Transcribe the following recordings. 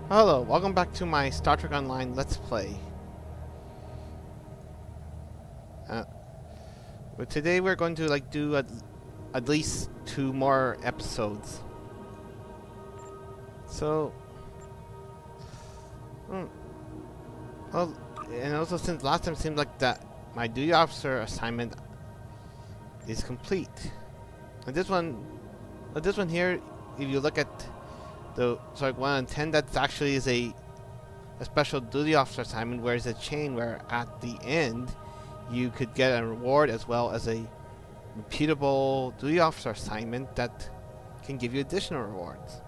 Hello, welcome back to my Star Trek Online Let's Play. But today we're going to do at least 2 more episodes. So, well, and also since last time it seemed like that my duty officer assignment is complete. And this one here, if you look at the 1 and 10, that actually is a special duty officer assignment, where it's a chain where at the end you could get a reward as well as a repeatable duty officer assignment that can give you additional rewards.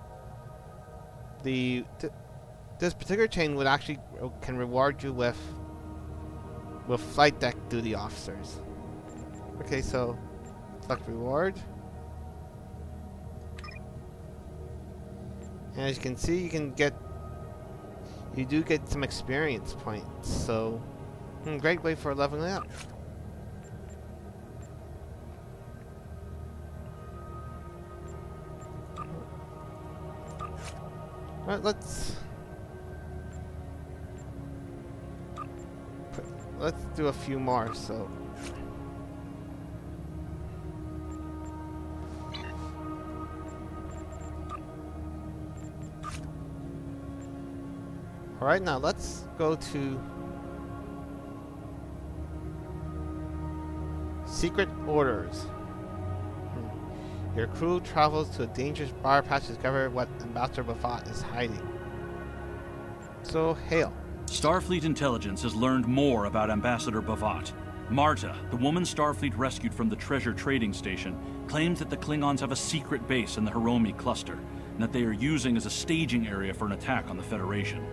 This particular chain would actually can reward you with flight deck duty officers. Okay, so select reward. And as you can see, you do get some experience points, so great way for leveling up. Alright, let's do a few more, so alright, now let's go to Secret Orders. Your crew travels to a dangerous Briar patch to discover what Ambassador Buffat is hiding. So, hail. Starfleet intelligence has learned more about Ambassador Buffat. Marta, the woman Starfleet rescued from the treasure trading station, claims that the Klingons have a secret base in the Hiromi cluster, and that they are using as a staging area for an attack on the Federation.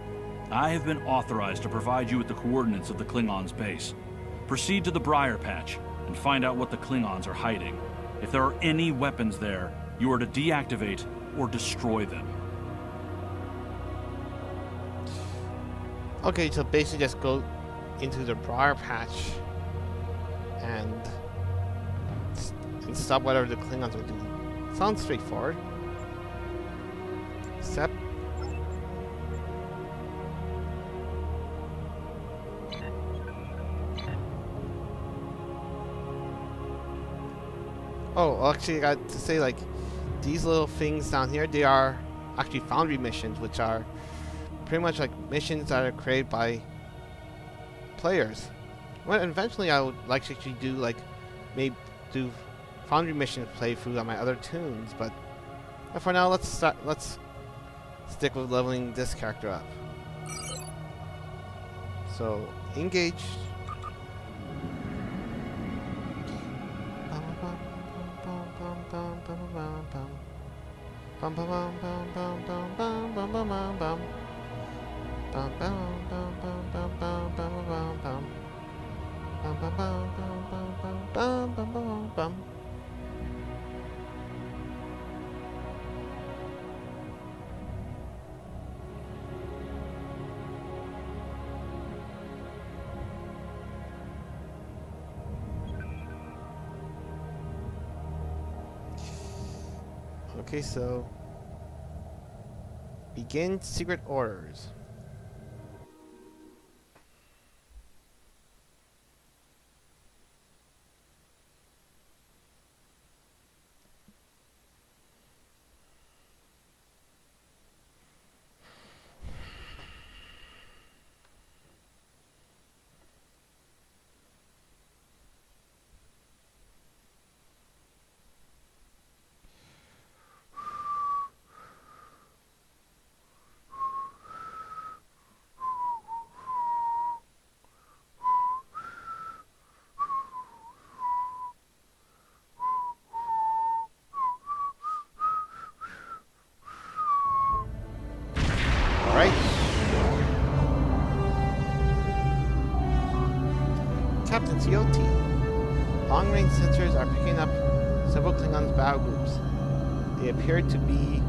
I have been authorized to provide you with the coordinates of the Klingons' base. Proceed to the Briar patch and find out what the Klingons are hiding. If there are any weapons there, you are to deactivate or destroy them. Okay, so basically just go into the Briar patch and stop whatever the Klingons are doing. Sounds straightforward. Except oh, actually, I got to say, these little things down here, they are actually Foundry missions, which are pretty much missions that are created by players. Well, eventually I would like to actually do, maybe do Foundry missions playthrough on my other tunes, but for now, let's stick with leveling this character up. So, engage. Okay, so begin Secret Orders. Captain COT. Long-range sensors are picking up several Klingons' battle groups. They appear to be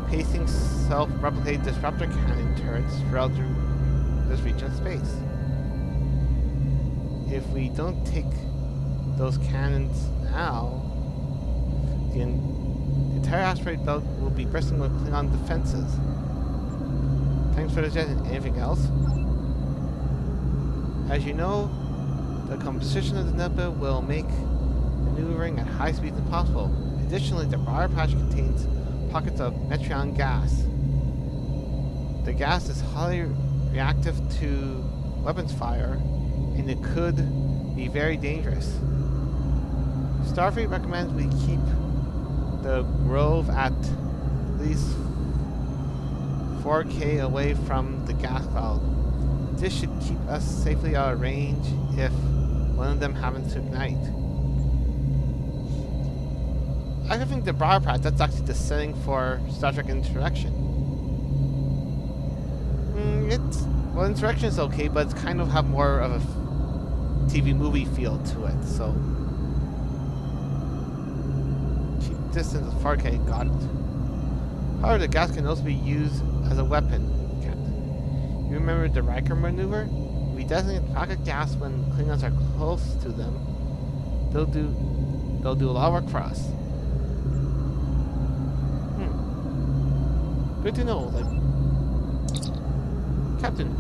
placing self-replicated disruptor cannon turrets throughout this region of space. If we don't take those cannons now, the entire asteroid belt will be bursting with Klingon defenses. Time Thanks for the suggestion. Anything else? As you know, the composition of the nebula will make maneuvering at high speeds impossible. Additionally, the Briar patch contains pockets of metron gas. The gas is highly reactive to weapons fire, and it could be very dangerous. Starfleet recommends we keep the grove at least 4K away from the gas cloud. This should keep us safely out of range if one of them happens to ignite. I think the Briar patch, that's actually the setting for Star Trek Insurrection. Well, Insurrection is okay, but it's kind of have more of a TV movie feel to it, so... Keep distance of 4K, got it. However, the gas can also be used as a weapon, Captain. You remember the Riker maneuver? If we designate pocket gas when Klingons are close to them, they'll do a lot of work for us. Good to know, like... Captain,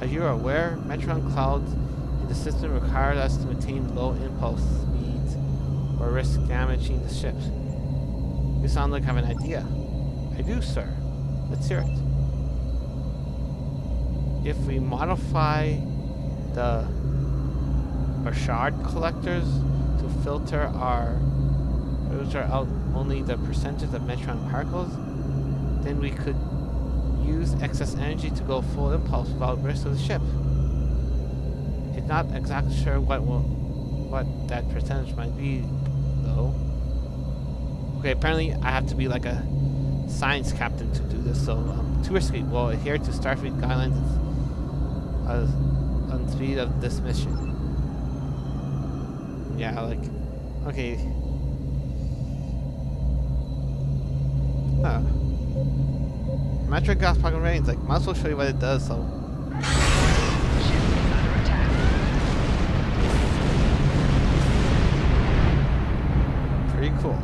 as you are aware, metron clouds in the system require us to maintain low impulse speeds or risk damaging the ships. You sound like you have an idea. I do, sir. Let's hear it. If we modify the Bashard collectors to filter out only the percentage of metron particles, then we could use excess energy to go full impulse without risk of the ship. It's not exactly sure what that percentage might be, though. Okay, apparently I have to be like a science captain to do this, so too risky. We'll adhere to Starfleet guidelines on the speed of this mission. Yeah, like, okay. Metric gas pocket range, like, might as well show you what it does, so. Ship is under attack. Pretty cool.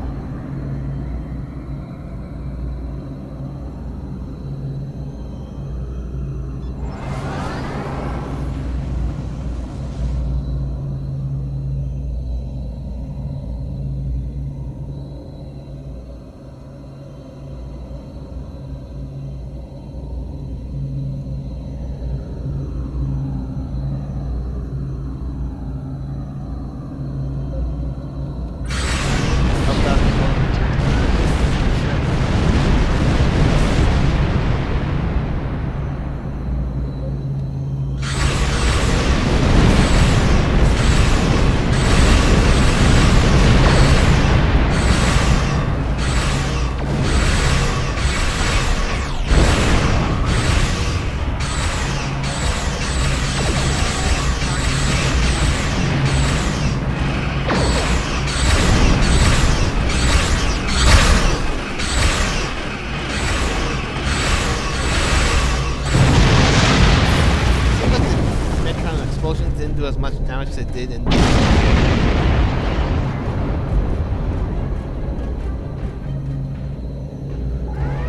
Didn't do as much damage as it did in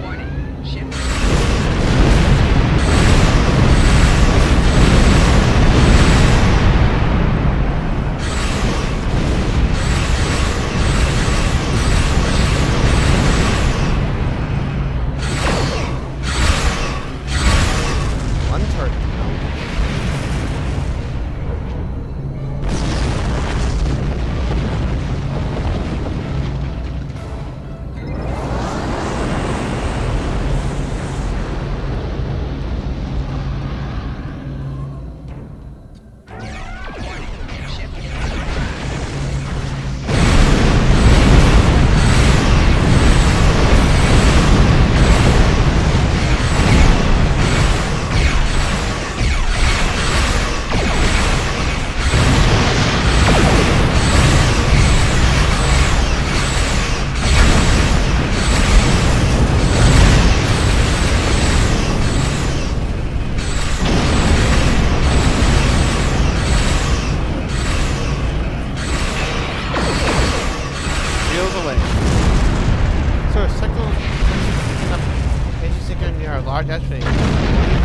Warning. Ship. one turret. Sir, signal picking up energy signal near our large asteroid.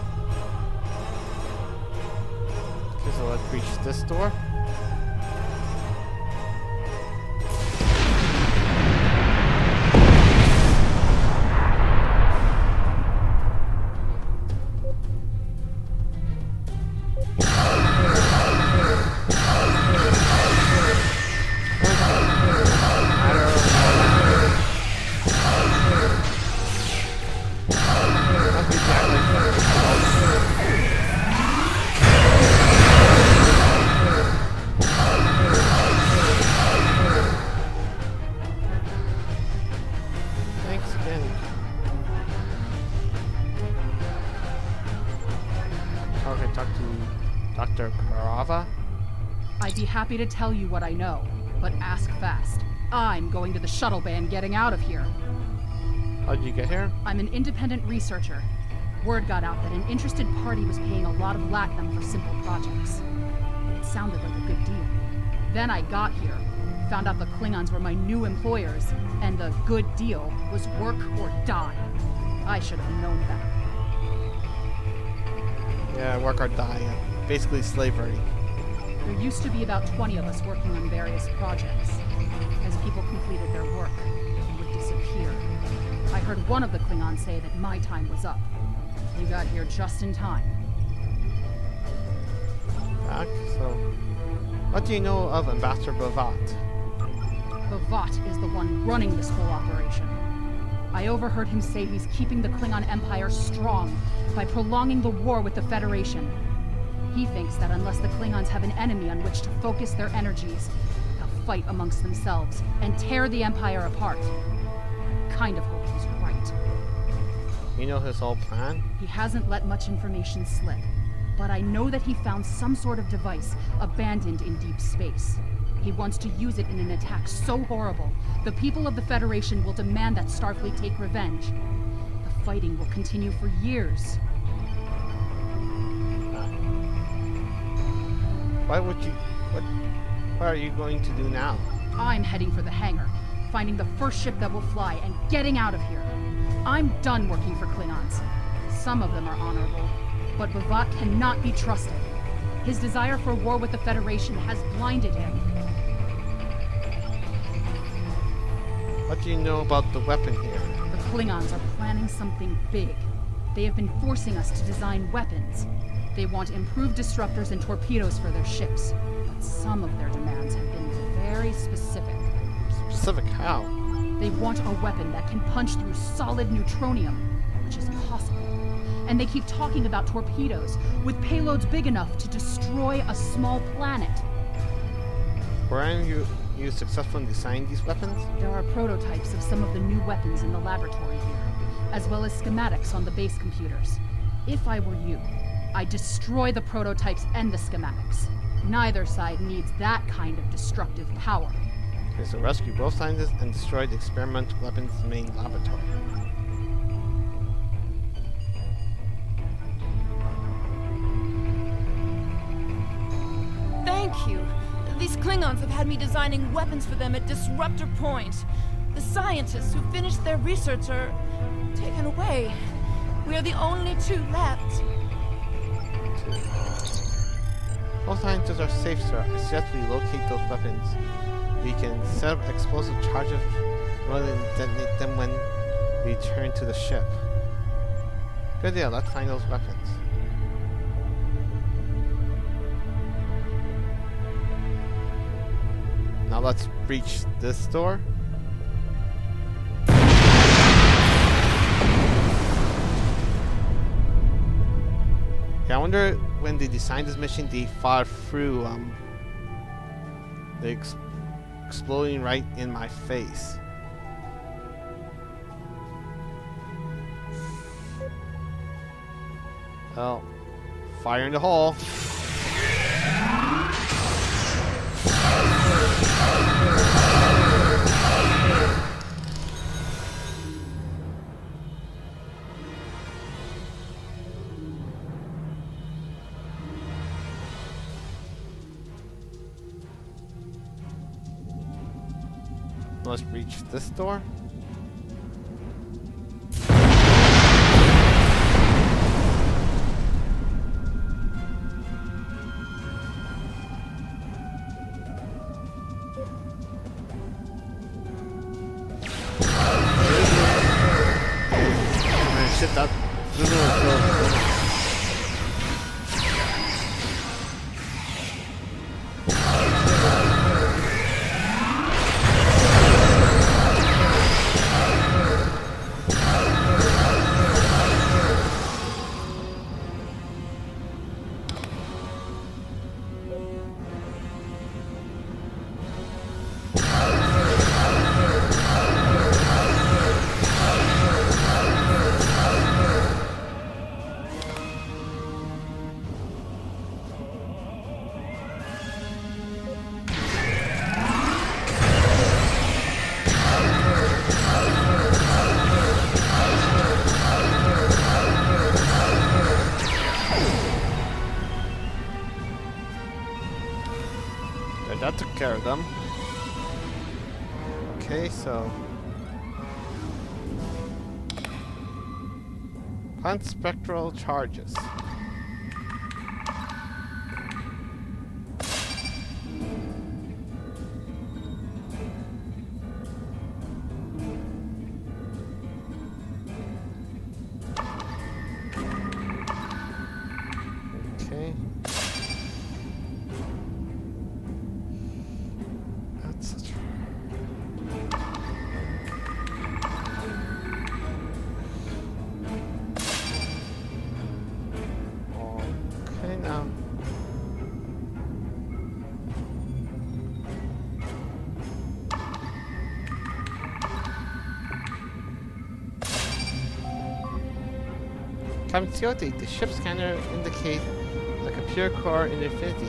I'd be happy to tell you what I know, but ask fast. I'm going to the shuttle bay and getting out of here. How'd you get here? I'm an independent researcher. Word got out that an interested party was paying a lot of latinum for simple projects. It sounded like a good deal. Then I got here, found out the Klingons were my new employers, and the good deal was work or die. I should have known that. Yeah, work or die. Yeah. Basically slavery. There used to be about 20 of us working on various projects. As people completed their work, they would disappear. I heard one of the Klingons say that my time was up. We got here just in time. Back, so... What do you know of Ambassador Bovat? Bovat is the one running this whole operation. I overheard him say he's keeping the Klingon Empire strong by prolonging the war with the Federation. He thinks that unless the Klingons have an enemy on which to focus their energies, they'll fight amongst themselves and tear the Empire apart. I kind of hope he's right. You know his whole plan? He hasn't let much information slip, but I know that he found some sort of device abandoned in deep space. He wants to use it in an attack so horrible, the people of the Federation will demand that Starfleet take revenge. The fighting will continue for years. What are you going to do now? I'm heading for the hangar, finding the first ship that will fly, and getting out of here. I'm done working for Klingons. Some of them are honorable, but Bovat cannot be trusted. His desire for war with the Federation has blinded him. What do you know about the weapon here? The Klingons are planning something big. They have been forcing us to design weapons. They want improved disruptors and torpedoes for their ships, but some of their demands have been very specific. Specific how? They want a weapon that can punch through solid neutronium, which is impossible. And they keep talking about torpedoes with payloads big enough to destroy a small planet. Weren't you successful in designing these weapons? There are prototypes of some of the new weapons in the laboratory here, as well as schematics on the base computers. If I were you, I'd destroy the prototypes and the schematics. Neither side needs that kind of destructive power. Okay, so rescue both scientists and destroy the experimental weapons main laboratory. Thank you. These Klingons have had me designing weapons for them at Disruptor Point. The scientists who finished their research are taken away. We are the only two left. All scientists are safe, sir. I suggest we locate those weapons. We can set up explosive charges rather than detonate them when we return to the ship. Good deal, let's find those weapons. Now let's breach this door. Yeah, I wonder when they designed this mission, they thought through the exploding right in my face. Well, fire in the hole. Let's reach this door. Shit, that Okay, so punt spectral charges. Okay. That's such. Okay, now. Kamtiote, the ship scanner indicates a computer core in Infinity.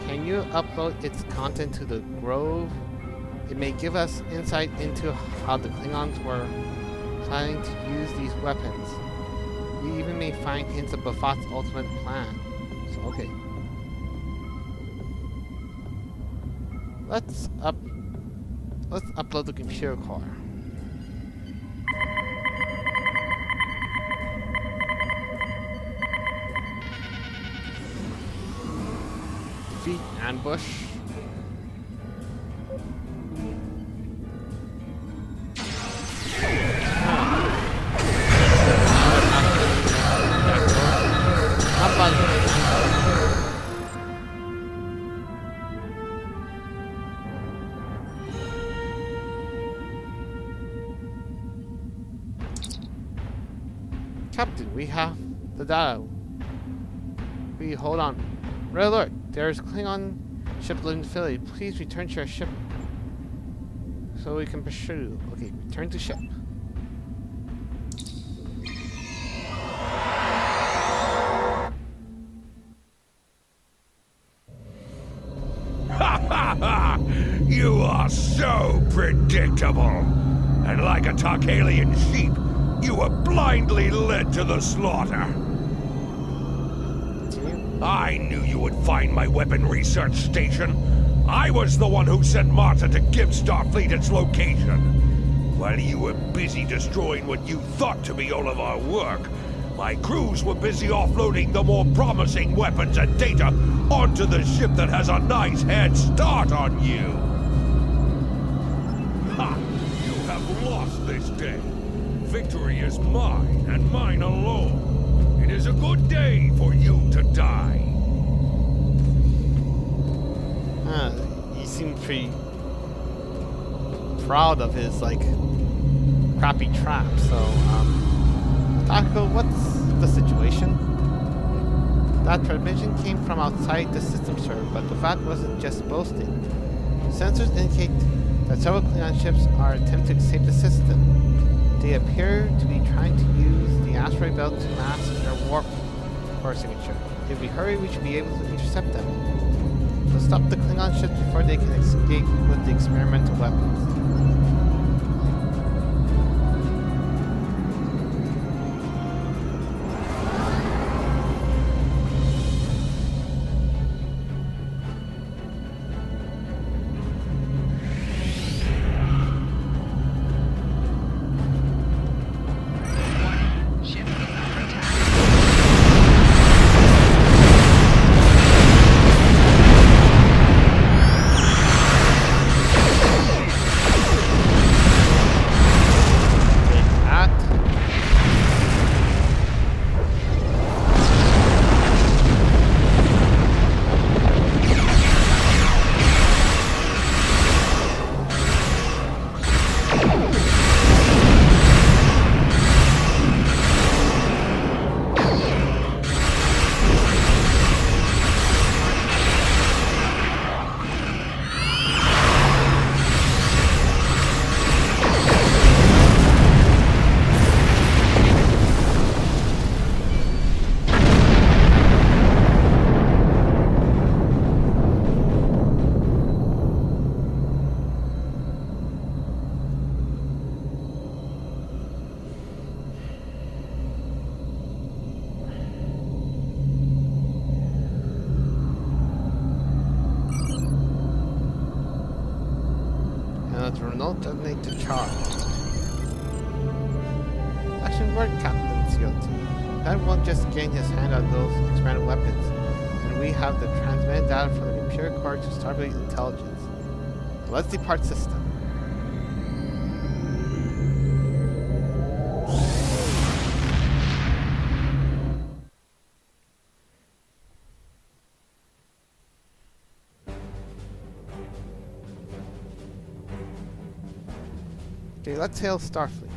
Can you upload its content to the Grove? It may give us insight into how the Klingons were planning to use these weapons. We even may find hints of Bafat's ultimate plan. So, okay. Let's upload the computer core. Defeat ambush. Captain, we have the data. We hold on. Red alert! There's a Klingon ship leaving Philly. Please return to your ship so we can pursue. Okay, return to ship. Ha ha ha! You are so predictable! And like a Tarkalian sheep, you were blindly led to the slaughter. I knew you would find my weapon research station. I was the one who sent Marta to give Starfleet its location. While you were busy destroying what you thought to be all of our work, my crews were busy offloading the more promising weapons and data onto the ship that has a nice head start on you. Ha! You have lost this day. Victory is mine, and mine alone. It is a good day for you to die. He seemed pretty proud of his, like, crappy trap, so, Taco, what's the situation? That transmission came from outside the system, sir, but the fact wasn't just boasting. Sensors indicate that several Klingon ships are attempting to escape the system. They appear to be trying to use the asteroid belt to mask their warp core signature. If we hurry, we should be able to intercept them. So stop the Klingon ships before they can escape with the experimental weapons. Ship is under attack. As Renault detonate to charge. Action word, Captain COT. That won't just gain his hand on those expanded weapons, and we have the transmitted data from the computer core to Starfleet intelligence. Let's depart system. Okay, let's hail Starfleet.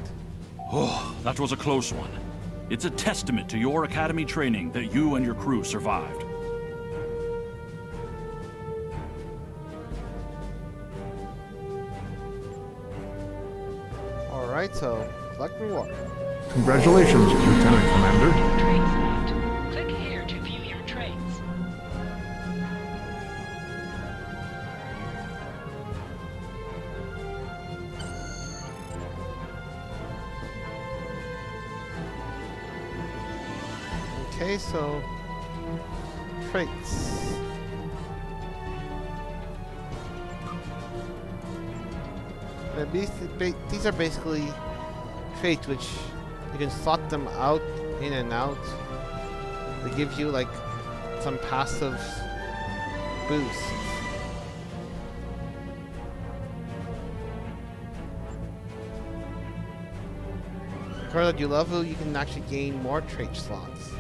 Oh, that was a close one. It's a testament to your Academy training that you and your crew survived. Alright, so collect reward. Congratulations, Lieutenant Commander. Traits locked. Click here to view your traits. Okay, so traits. These are basically traits which you can slot them out, in and out. They give you like some passive boost. According to your level, you can actually gain more trait slots.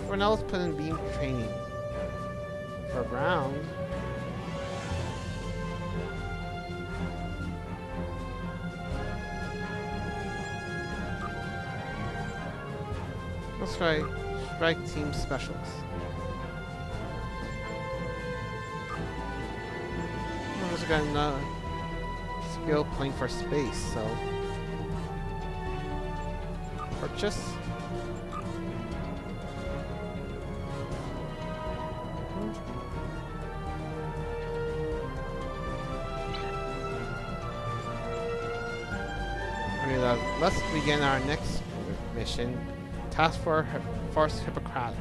For now, let's put in beam training. For ground. Let's try strike team specials. I also got another skill point for space, so purchase. Let's begin our next mission, Task Force Hippocratic.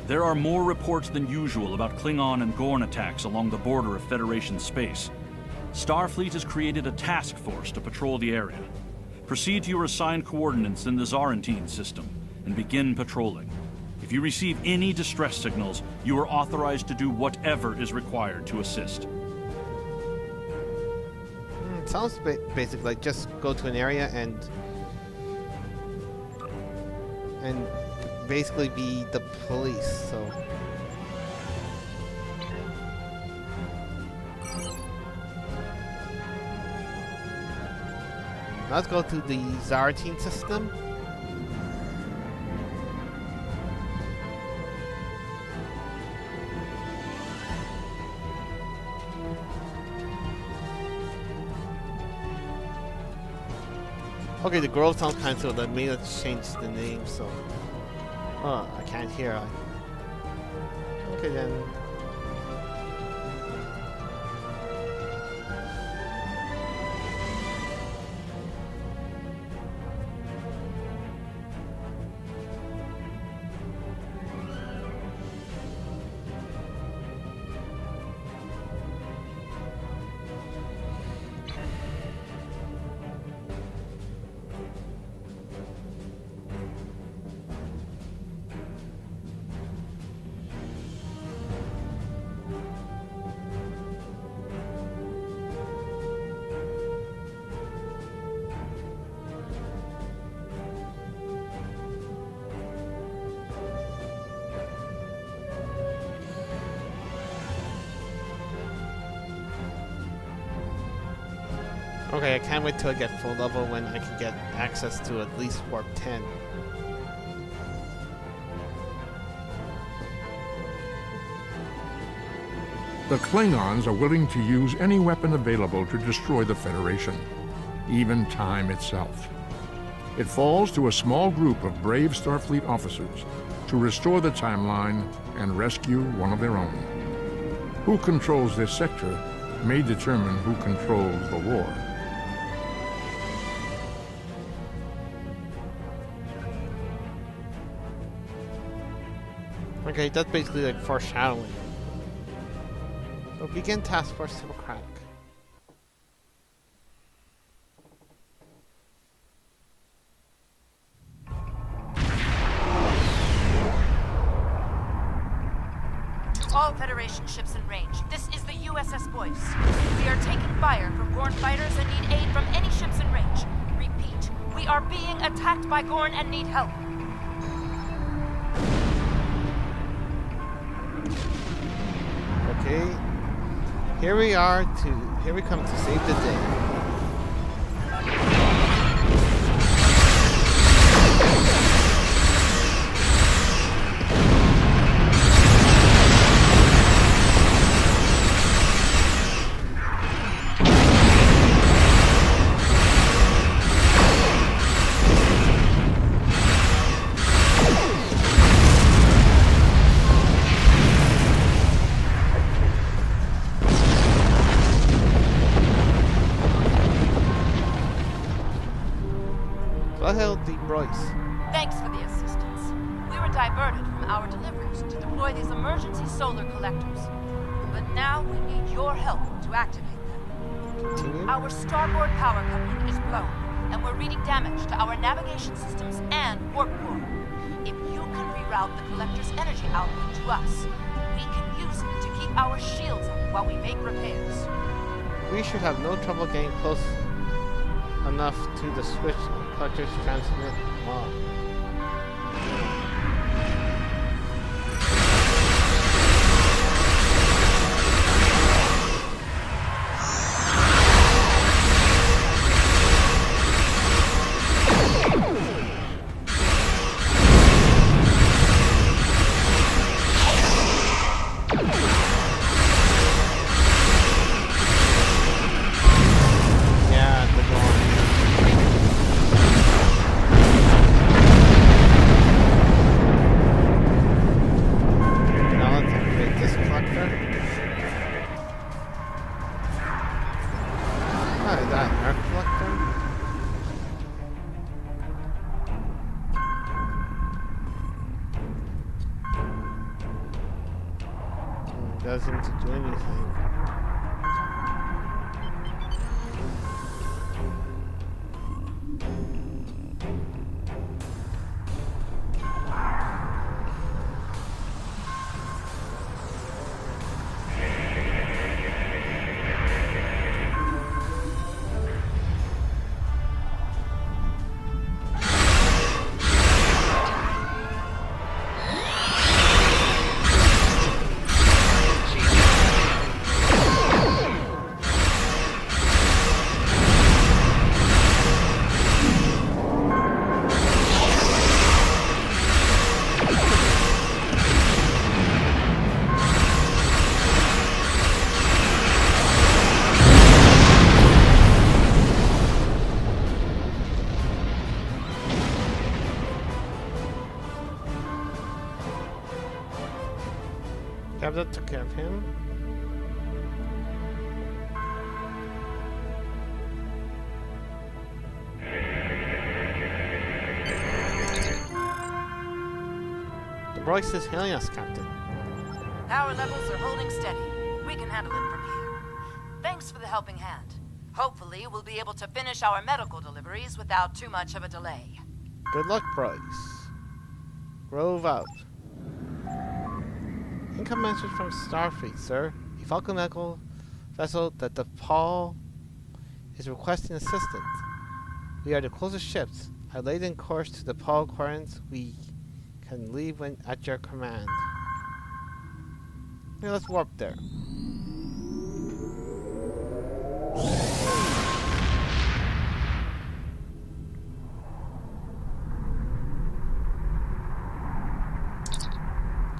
There are more reports than usual about Klingon and Gorn attacks along the border of Federation space. Starfleet has created a task force to patrol the area. Proceed to your assigned coordinates in the Zarantine system and begin patrolling. If you receive any distress signals, you are authorized to do whatever is required to assist. Sounds basic, like just go to an area and basically be the police, so. Let's go to the Zarantine system. Okay, the Grove sounds kind of so that made us change the name, so. Oh, I can't hear. Okay then. Okay, I can't wait till I get full level when I can get access to at least Warp 10. The Klingons are willing to use any weapon available to destroy the Federation. even time itself. It falls to a small group of brave Starfleet officers to restore the timeline and rescue one of their own. Who controls this sector may determine who controls the war. Okay, that's basically like foreshadowing. So begin Task Force Hippocratic. To all Federation ships in range, this is the USS Boyce. We are taking fire from Gorn fighters and need aid from any ships in range. Repeat, we are being attacked by Gorn and need help. Okay, here we come to save the day. Thanks for the assistance. We were diverted from our deliveries to deploy these emergency solar collectors. But now we need your help to activate them. Continue. Our starboard power coupling is blown, and we're reading damage to our navigation systems and warp core. If you can reroute the collector's energy output to us, we can use it to keep our shields up while we make repairs. We should have no trouble getting close enough to the switch collector's transmit log. Doesn't seem to do anything. That took care of him. The Boyce is hailing us, Captain. Power levels are holding steady. We can handle it from here. Thanks for the helping hand. Hopefully, we'll be able to finish our medical deliveries without too much of a delay. Good luck, Boyce. Rove out. Income message from Starfleet, sir. A Falcon medical vessel that the Paul is requesting assistance. We are the closest ships. I laid in course to the Paul Quarrants. We can leave when at your command. Yeah, let's warp there.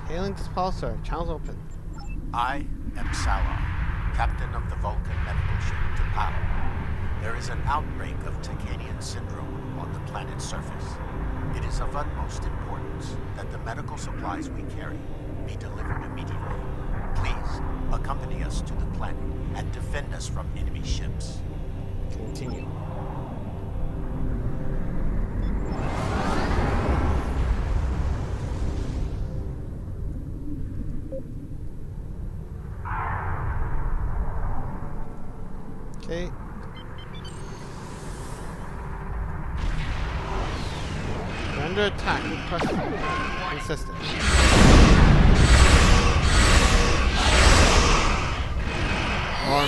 Hailing Dispulsar, channels open. I am Salar, captain of the Vulcan medical ship to Power. There is an outbreak of Tacanian syndrome on the planet's surface. It is of utmost importance that the medical supplies we carry be delivered immediately. Please, accompany us to the planet and defend us from enemy ships. Continue. Okay. We're under attack. Consistent. More.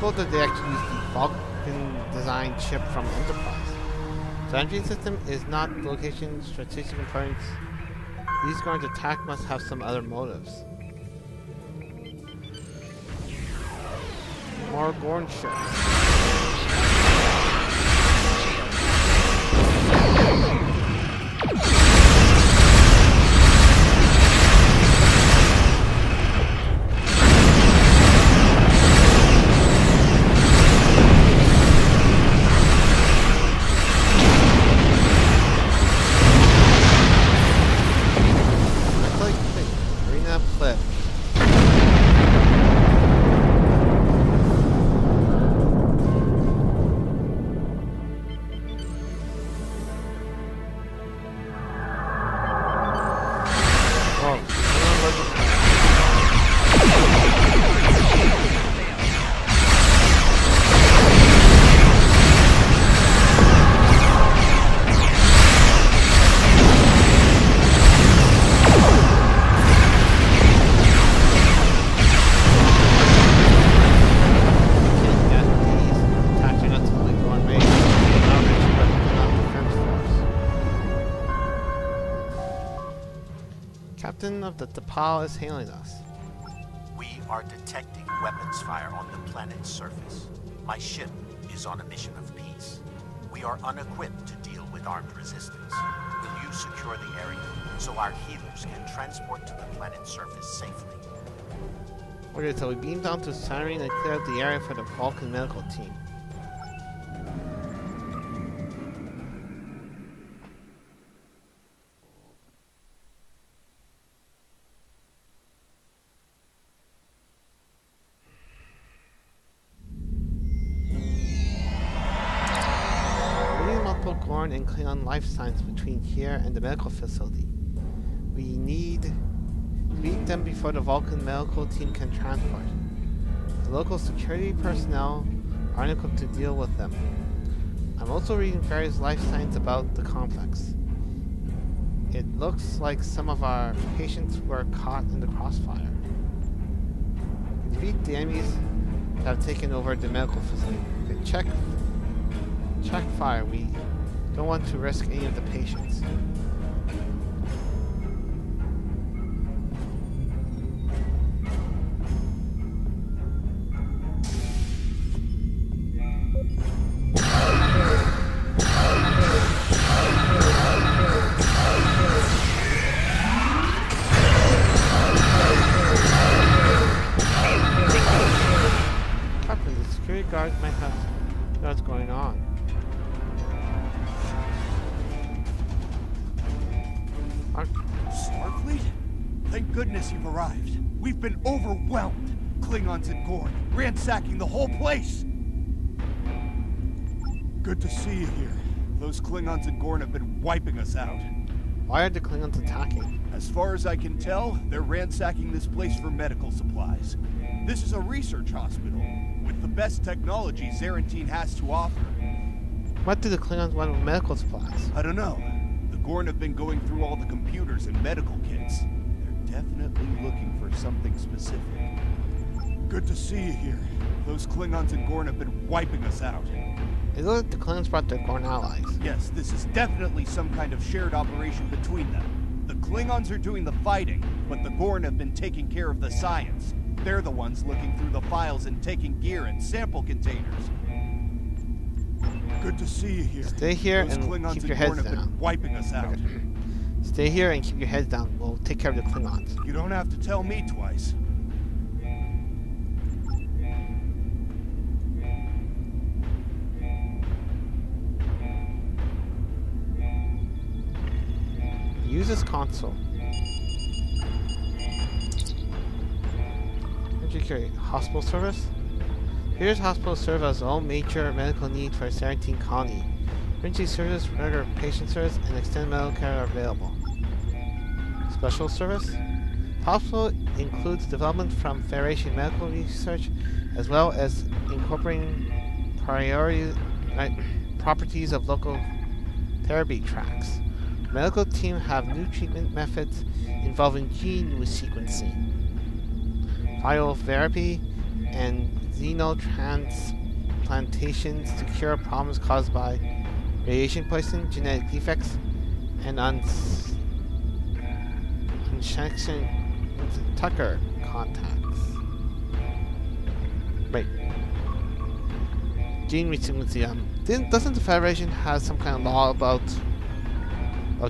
Cool that they actually use the Vulcan designed ship from Enterprise. The entry system is not location strategic components. These Gorns attack must have some other motives. More Gorn ships. Captain of the T'Pol is hailing us. We are detecting weapons fire on the planet's surface. My ship is on a mission of peace. We are unequipped to deal with armed resistance. Will you secure the area so our healers can transport to the planet's surface safely? Okay, so we beam down to Cyrene and clear out the area for the Vulcan medical team. Gorn and Klingon life signs between here and the medical facility. We need to beat them before the Vulcan medical team can transport. The local security personnel aren't equipped to deal with them. I'm also reading various life signs about the complex. It looks like some of our patients were caught in the crossfire. We defeat the enemies that have taken over the medical facility. Okay, check fire. We don't want to risk any of the patients. Captain, the security guards might have know what's going on. Starfleet? Thank goodness you've arrived. We've been overwhelmed. Klingons and Gorn, ransacking the whole place. Good to see you here. Those Klingons and Gorn have been wiping us out. Why are the Klingons attacking? As far as I can tell, they're ransacking this place for medical supplies. This is a research hospital, with the best technology Zarantine has to offer. What do the Klingons want with medical supplies? I don't know. The Gorn have been going through all the computers and medical kits. They're definitely looking for something specific. Good to see you here. Those Klingons and Gorn have been wiping us out. It looks like the Klingons brought their Gorn allies. Yes, this is definitely some kind of shared operation between them. The Klingons are doing the fighting, but the Gorn have been taking care of the science. They're the ones looking through the files and taking gear and sample containers. Good to see you here. Stay here Those and Klingons keep your Gorn heads have been down. wiping us out. Okay. Stay here and keep your heads down. We'll take care of the Klingons. You don't have to tell me twice. Use this console. Security. Hospital service. Here's hospital service as all major medical needs for Serentine colony. Emergency service, regular patient service, and extended medical care are available. Special service. Hospital includes development from Federation medical research, as well as incorporating properties of local therapy tracks. Medical team have new treatment methods involving gene sequencing, biotherapy, and xenotransplantations to cure problems caused by radiation poisoning, genetic defects, and unsection Tucker contacts. Wait. Gene sequencing. Doesn't the Federation have some kind of law about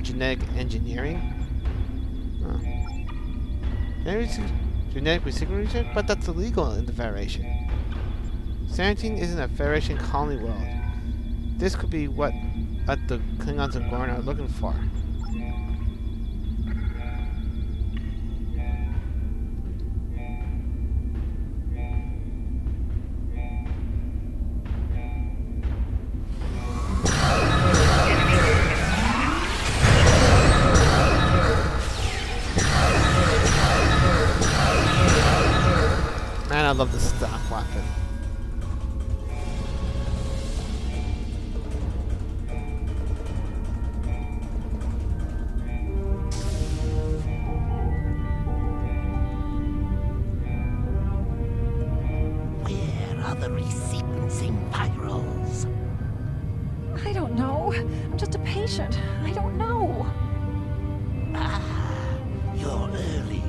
genetic engineering? Oh. Genetic research? But that's illegal in the Federation. Serentine isn't a Federation colony world. This could be what the Klingons and Gorn are looking for. Man, I love this stock weapon. Where are the resequencing virals? I don't know. I'm just a patient. I don't know. Ah, you're early.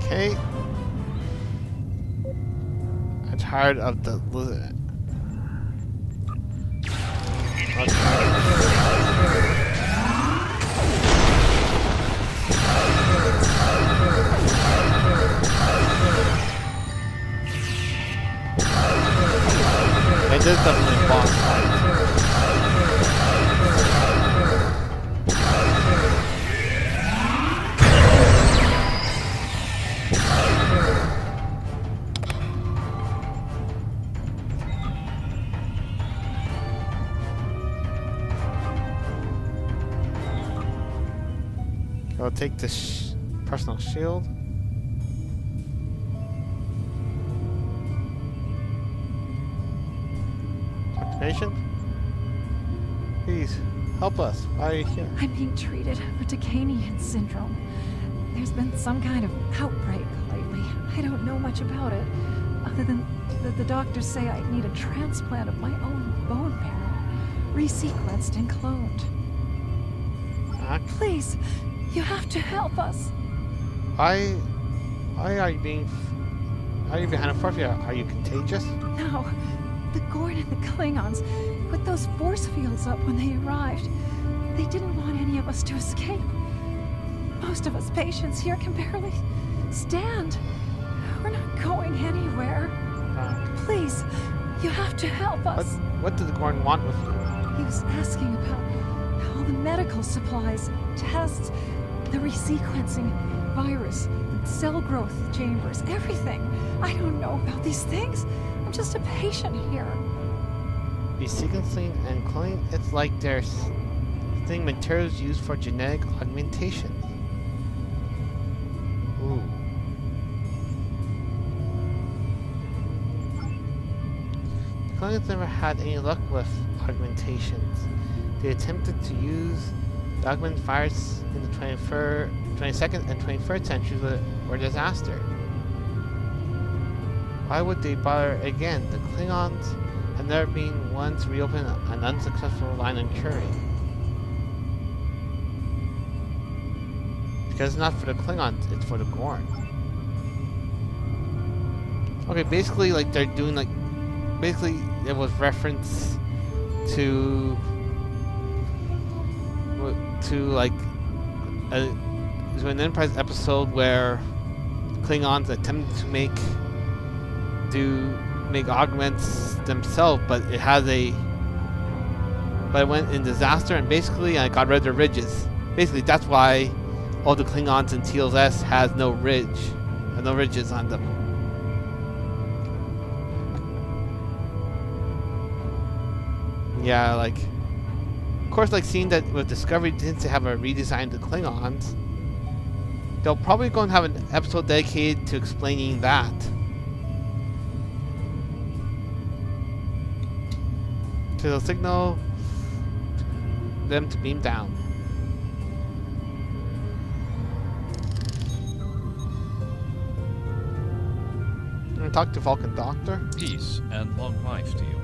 Okay. I'm tired of the lizard. It is definitely a boss fight. I'll take this personal shield. Talk to patient. Please, help us. Why are you here? I'm being treated for Decanian syndrome. There's been some kind of outbreak lately. I don't know much about it, other than that the doctors say I need a transplant of my own bone marrow, resequenced and cloned. Please, you have to help us. Why are you being... Are you behind a fort here? Are you contagious? No. The Gorn and the Klingons put those force fields up when they arrived. They didn't want any of us to escape. Most of us patients here can barely stand. We're not going anywhere. Please, You have to help us. What did the Gorn want with you? He was asking about all the medical supplies, tests, the resequencing, virus, cell growth chambers, everything. I don't know about these things. I'm just a patient here. Resequencing and cloning, it's like there's thing materials used for genetic augmentation. Ooh. The Klingons never had any luck with augmentations. They attempted to use the augment virus in the 22nd and 21st centuries were a disaster. Why would they bother again? The Klingons have never been one to reopen an unsuccessful line of curing. Because it's not for the Klingons, it's for the Gorn. Okay, basically, like, they're doing, like, basically, it was reference to like, an Enterprise episode where Klingons attempted to make augments themselves, but it went in disaster, and basically I got rid of the ridges. Basically, that's why all the Klingons in TLS has no ridges on them. Yeah, like, of course, like, seeing that with Discovery didn't have a redesign of the Klingons, they'll probably go and have an episode dedicated to explaining that. So they'll signal them to beam down. I'm gonna talk to Vulcan Doctor. Peace and long life to you.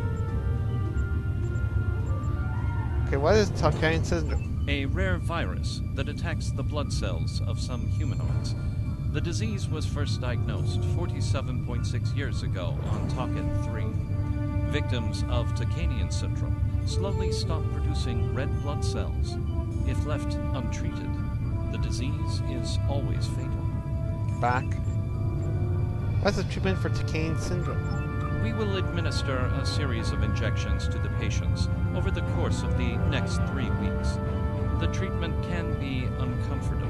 Okay, what is Tarkarian syndrome? A rare virus that attacks the blood cells of some humanoids. The disease was first diagnosed 47.6 years ago on Taken 3. Victims of Tacanian syndrome slowly stop producing red blood cells. If left untreated, the disease is always fatal. Back. What's the treatment for Tacanian syndrome? We will administer a series of injections to the patients over the course of the next 3 weeks. The treatment can be uncomfortable,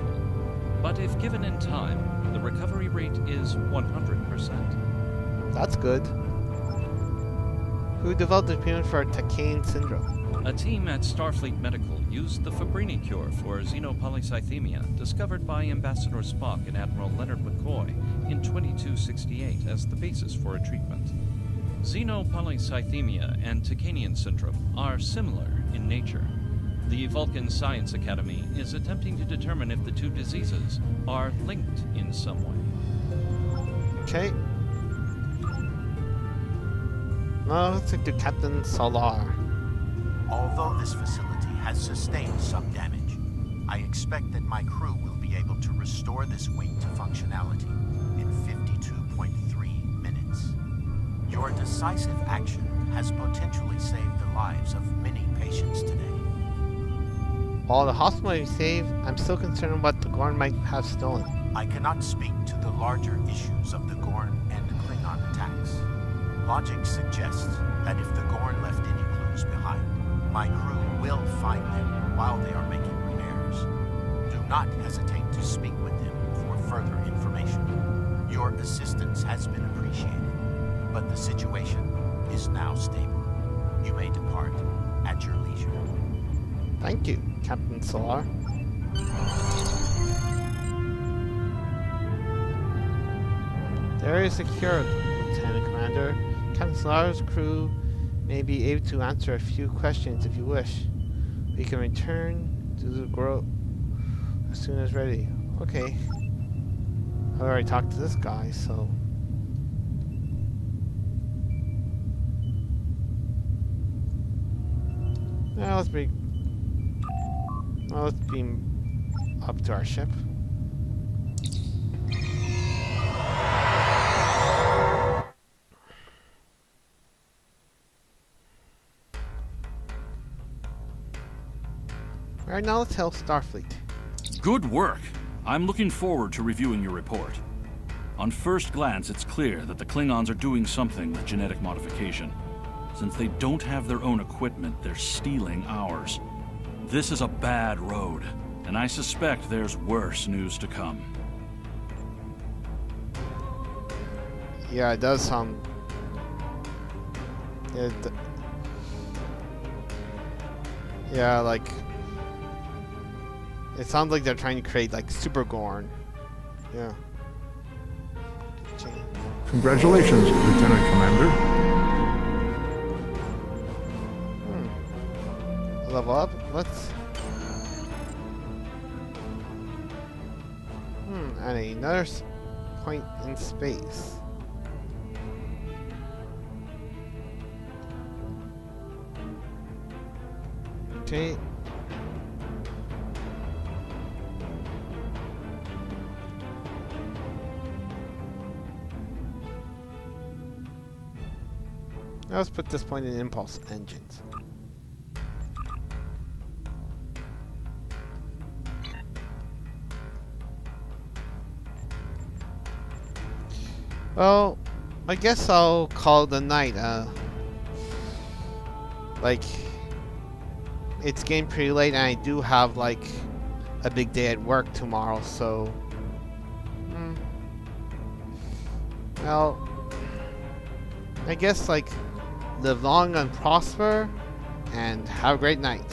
but if given in time, the recovery rate is 100%. That's good. Who developed the treatment for Tacanian syndrome? A team at Starfleet Medical used the Fabrini cure for xenopolycythemia discovered by Ambassador Spock and Admiral Leonard McCoy in 2268 as the basis for a treatment. Xenopolycythemia and Tacanian syndrome are similar in nature. The Vulcan Science Academy is attempting to determine if the two diseases are linked in some way. Okay. Now let's take to Captain Solar. Although this facility has sustained some damage, I expect that my crew will be able to restore this wing to functionality in 52.3 minutes. Your decisive action has potentially saved the lives of many patients today. While the hospital you saved, I'm still concerned what the Gorn might have stolen. I cannot speak to the larger issues of the Gorn and Klingon attacks. Logic suggests that if the Gorn left any clues behind, my crew will find them while they are making repairs. Do not hesitate to speak with them for further information. Your assistance has been appreciated, but the situation is now stable. You may depart at your leisure. Thank you, Captain Solar. The area is secured, Lieutenant Commander. Captain Solar's crew may be able to answer a few questions if you wish. We can return to the grove as soon as ready. Okay. I already talked to this guy, so... Now let's beam up to our ship. Alright, now let's help Starfleet. Good work. I'm looking forward to reviewing your report. On first glance, it's clear that the Klingons are doing something with genetic modification. Since they don't have their own equipment, they're stealing ours. This is a bad road, and I suspect there's worse news to come. Yeah, it does sound... Yeah, like... It sounds like they're trying to create, like, Super Gorn. Yeah. Congratulations, Lieutenant Commander. Level up? Let's... And another point in space. Okay. Now let's put this point in impulse engines. Well, I guess I'll call it a night. Like, it's getting pretty late, and I do have like a big day at work tomorrow, so well, I guess like live long and prosper, and have a great night.